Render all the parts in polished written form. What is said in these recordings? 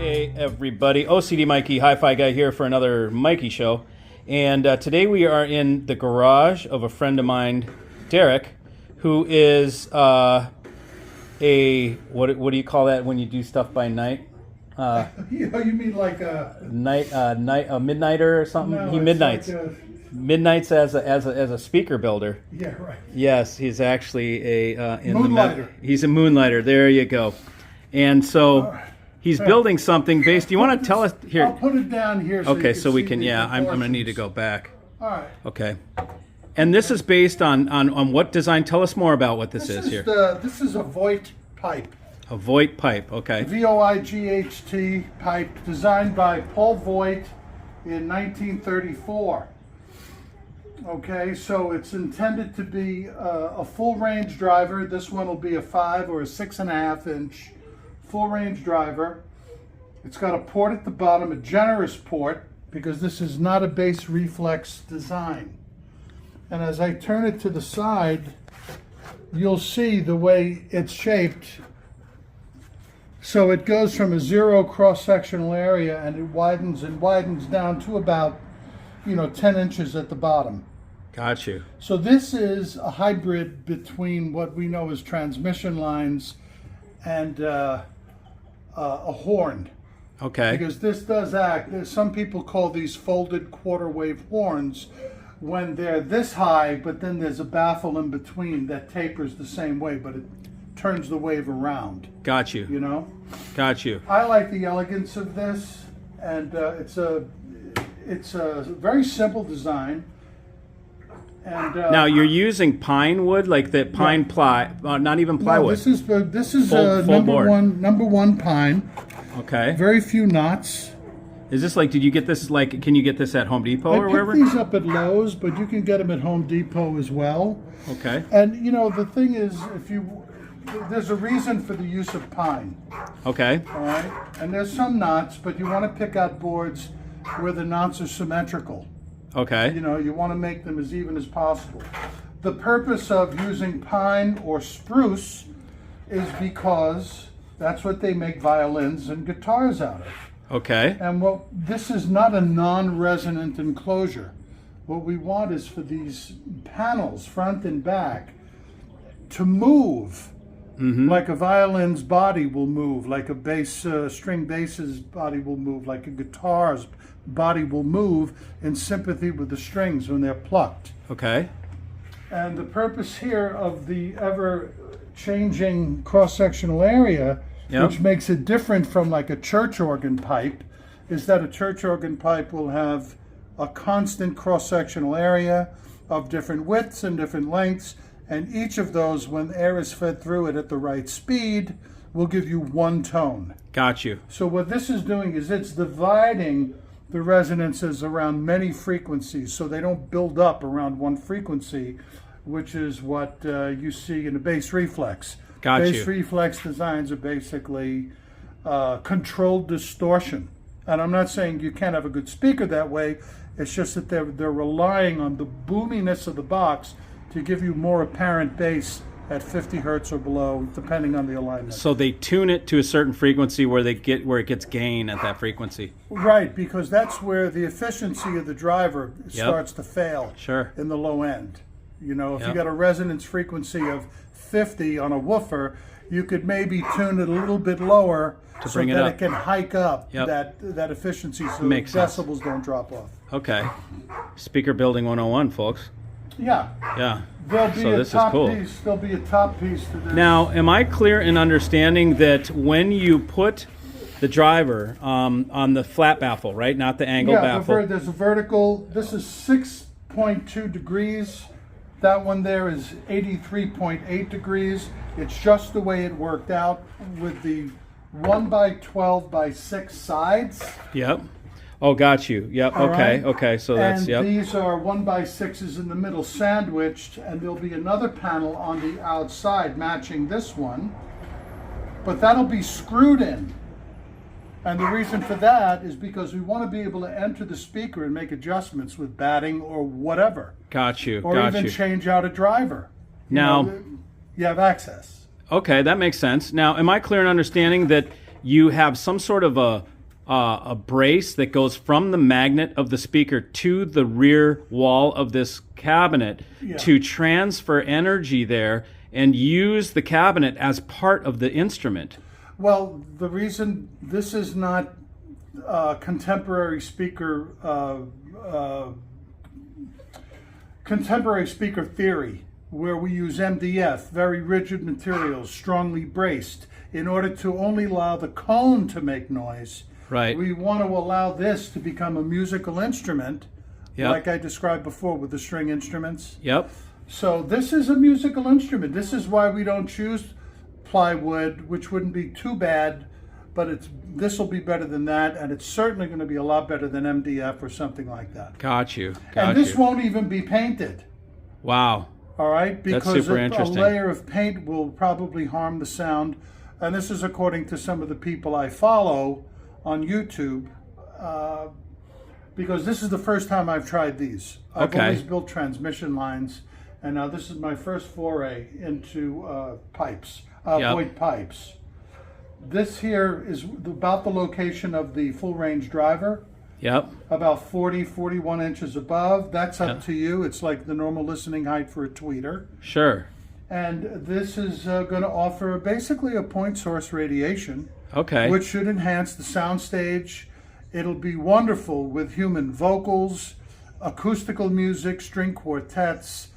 Hey everybody, OCD Mikey, Hi-Fi Guy here for another Mikey show. And today we are in the garage of a friend of mine, Derek, who is what do you call that when you do stuff by night? You mean like a midnighter or something? No, he midnights. like Midnights as a speaker builder. yeah, right. Yes, he's actually Moonlighter. He's a moonlighter. There you go. And so he's building something based. Do you want to tell us here? I'll put it down here. Okay, so we see can. the Yeah, I'm going to need to proportions. go back. All right. Okay. And this is based on what design? Tell us more about what this is here. This is a Voigt pipe. A Voigt pipe. Okay. Voigt pipe designed by Paul Voigt in 1934. Okay, so it's intended to be a full range driver. This one will be a 5 or a 6.5 inch full range driver. It's got a port at the bottom, a generous port, because this is not a base reflex design. And as I turn it to the side, you'll see the way it's shaped. So it goes from a 0 cross-sectional area and it widens and widens down to about 10 inches at the bottom. Got you. So this is a hybrid between what we know as transmission lines and a horn. Okay. Because this does act, some people call these folded quarter wave horns when they're this high, but then there's a baffle in between that tapers the same way, but it turns the wave around. Got you. Got you. I like the elegance of this, and it's a very simple design. And Now you're using pine wood, like the pine ply, not even plywood. No, this is Full board. number one pine. Okay. Very few knots. Is this like? Did you get this? Like, can you get this at Home Depot or I wherever? picked these up at Lowe's, but you can get them at Home Depot as well. Okay. And the thing is, there's a reason for the use of pine. Okay. All right. And there's some knots, but you want to pick out boards where the knots are symmetrical. Okay. You want to make them as even as possible. The purpose of using pine or spruce is because that's what they make violins and guitars out of. Okay. And this is not a non-resonant enclosure. What we want is for these panels, front and back, to move. Mm-hmm. Like a violin's body will move, like a string bass's body will move, like a guitar's body will move in sympathy with the strings when they're plucked. Okay. And the purpose here of the ever-changing cross-sectional area, Yep. which makes it different from like a church organ pipe, is that a church organ pipe will have a constant cross-sectional area of different widths and different lengths, and each of those, when air is fed through it at the right speed, will give you one tone. Got you. So what this is doing is it's dividing the resonances around many frequencies so they don't build up around one frequency, which is what you see in a bass reflex. Bass reflex designs are basically controlled distortion. And I'm not saying you can't have a good speaker that way, it's just that they're relying on the boominess of the box to give you more apparent bass at 50 hertz or below, depending on the alignment. So they tune it to a certain frequency where it gets gain at that frequency. Right, because that's where the efficiency of the driver starts to fail. Sure. In the low end. If Yep. you got a resonance frequency of 50 on a woofer, you could maybe tune it a little bit lower To so bring it that up. it can hike up Yep. that efficiency so Makes sense. decibels don't drop off. Okay. Speaker building 101, folks. Yeah. Yeah. There'll be So a this is top cool. piece. There'll be a top piece to this. Now, am I clear in understanding that when you put the driver on the flat baffle, right, not the angle baffle? There's a vertical. This is 6.2 degrees. That one there is 83.8 degrees. It's just the way it worked out with the 1x12x6 sides. Yep. Oh, got you. Yep. All Okay. right. Okay. So that's And yep. these are 1x6s in the middle sandwiched, and there'll be another panel on the outside matching this one, but that'll be screwed in. And the reason for that is because we want to be able to enter the speaker and make adjustments with batting or whatever. Got you. Or Got even you. change out a driver. Now, you have access. okay, that makes sense. Now, am I clear in understanding that you have some sort of a a brace that goes from the magnet of the speaker to the rear wall of this cabinet to transfer energy there and use the cabinet as part of the instrument. Well, the reason this is not contemporary speaker theory, where we use MDF, very rigid materials, strongly braced, in order to only allow the cone to make noise. Right. We want to allow this to become a musical instrument, like I described before with the string instruments. Yep. So this is a musical instrument. This is why we don't choose plywood, which wouldn't be too bad, but this will be better than that, and it's certainly going to be a lot better than MDF or something like that. Got you. And this won't even be painted. Wow. All right, because That's super a interesting. layer of paint will probably harm the sound, and this is according to some of the people I follow on YouTube, because this is the first time I've tried these. I've always built transmission lines, and now this is my first foray into pipes, Voigt pipes. This here is about the location of the full range driver. Yep. About 40, 41 inches above. That's up to you. It's like the normal listening height for a tweeter. Sure. And this is going to offer basically a point source radiation. Okay. Which should enhance the soundstage. It'll be wonderful with human vocals, acoustical music, string quartets,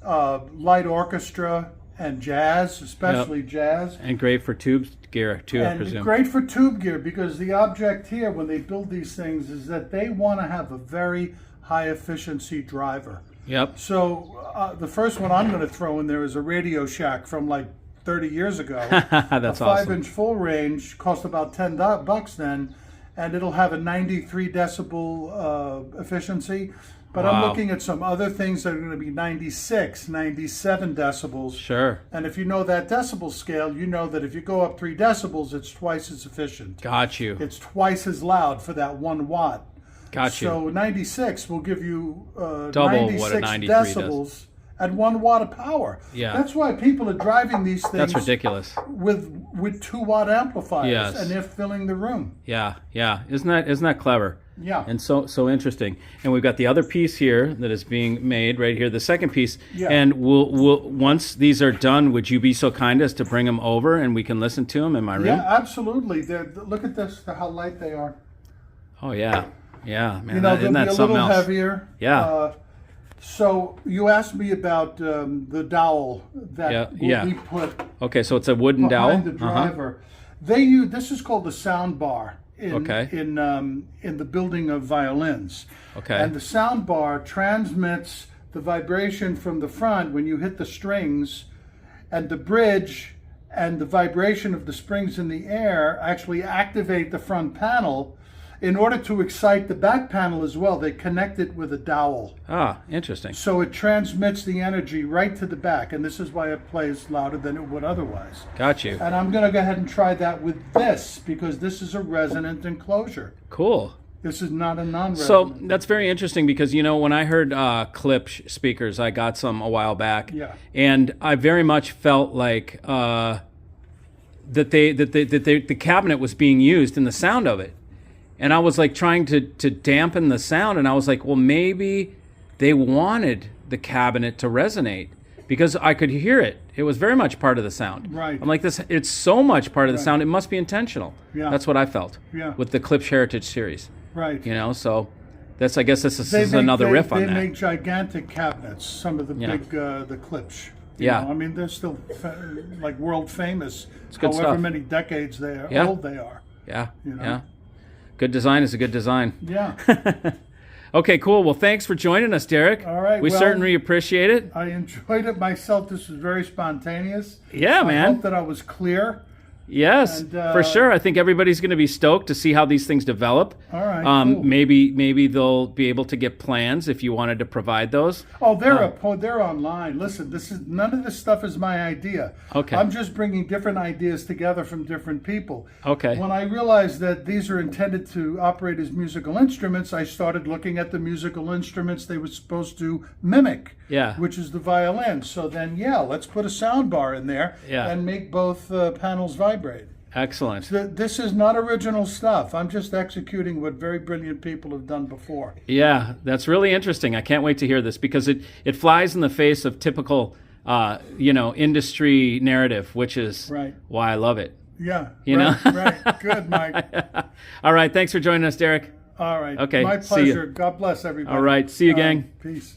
light orchestra, and jazz, especially jazz. And great for tube gear too, I presume. And great for tube gear, because the object here when they build these things is that they want to have a very high efficiency driver. Yep. So the first one I'm going to throw in there is a Radio Shack from like 30 years ago. That's awesome. 5-inch full range cost about $10 then, and it'll have a 93 decibel efficiency. But I'm looking at some other things that are going to be 96, 97 decibels. Sure. And if you know that decibel scale, you know that if you go up 3 decibels, it's twice as efficient. Got you. It's twice as loud for that 1 watt. Got you. So 96 will give you double 96 what a 93 decibels does. at 1 watt of power. Yeah. That's why people are driving these things. That's ridiculous. With 2 watt amplifiers, Yes. and they're filling the room. Yeah, yeah. Isn't that clever? Yeah. And so interesting. And we've got the other piece here that is being made right here, the second piece. Yeah. And we'll once these are done, would you be so kind as to bring them over and we can listen to them in my room? Yeah, absolutely. Look at this, how light they are. Oh yeah, yeah, man. You know, Isn't they'll that be a something little else? heavier. Yeah. So you asked me about the dowel that will be put Okay, so it's a wooden dowel. behind the driver. They use, this is called the sound bar in the building of violins. Okay. And the sound bar transmits the vibration from the front when you hit the strings, and the bridge and the vibration of the springs in the air actually activate the front panel. In order to excite the back panel as well, they connect it with a dowel. Ah, interesting. So it transmits the energy right to the back, and this is why it plays louder than it would otherwise. Got you. And I'm going to go ahead and try that with this, because this is a resonant enclosure. Cool. This is not a non-resonant. So that's very interesting because, you know, when I heard clip speakers, I got some a while back. Yeah. And I very much felt like that the cabinet was being used in the sound of it. And I was like trying to dampen the sound, and I was like, well, maybe they wanted the cabinet to resonate because I could hear it. It was very much part of the sound. Right. I'm like, it's so much part of the sound, it must be intentional. Yeah. That's what I felt with the Klipsch Heritage series. Right. You know, so I guess this is another riff on that. They make gigantic cabinets, some of the big, the Klipsch. You know, I mean, they're still like world famous, good however stuff. many decades old they are. Yeah, You know? yeah. Good design is a good design. Yeah. Okay, cool. Well, thanks for joining us, Derek. All right. We certainly appreciate it. I enjoyed it myself. This was very spontaneous. Yeah, I man. hope that I was clear. Yes, And, for sure. I think everybody's going to be stoked to see how these things develop. All right, cool. Maybe they'll be able to get plans if you wanted to provide those. Oh, they're online. Listen, none of this stuff is my idea. Okay. I'm just bringing different ideas together from different people. Okay. When I realized that these are intended to operate as musical instruments, I started looking at the musical instruments they were supposed to mimic. Yeah. Which is the violin. So then, let's put a sound bar in there and make both panels vibrate. Excellent. This is not original stuff. I'm just executing what very brilliant people have done before. Yeah, that's really interesting. I can't wait to hear this because it flies in the face of typical, industry narrative, which is Right. why I love it. Yeah. You know? Right. Good, Mike. All right. Thanks for joining us, Derek. All right. Okay, My see ya. pleasure. God bless everybody. All right. See you, gang. Peace.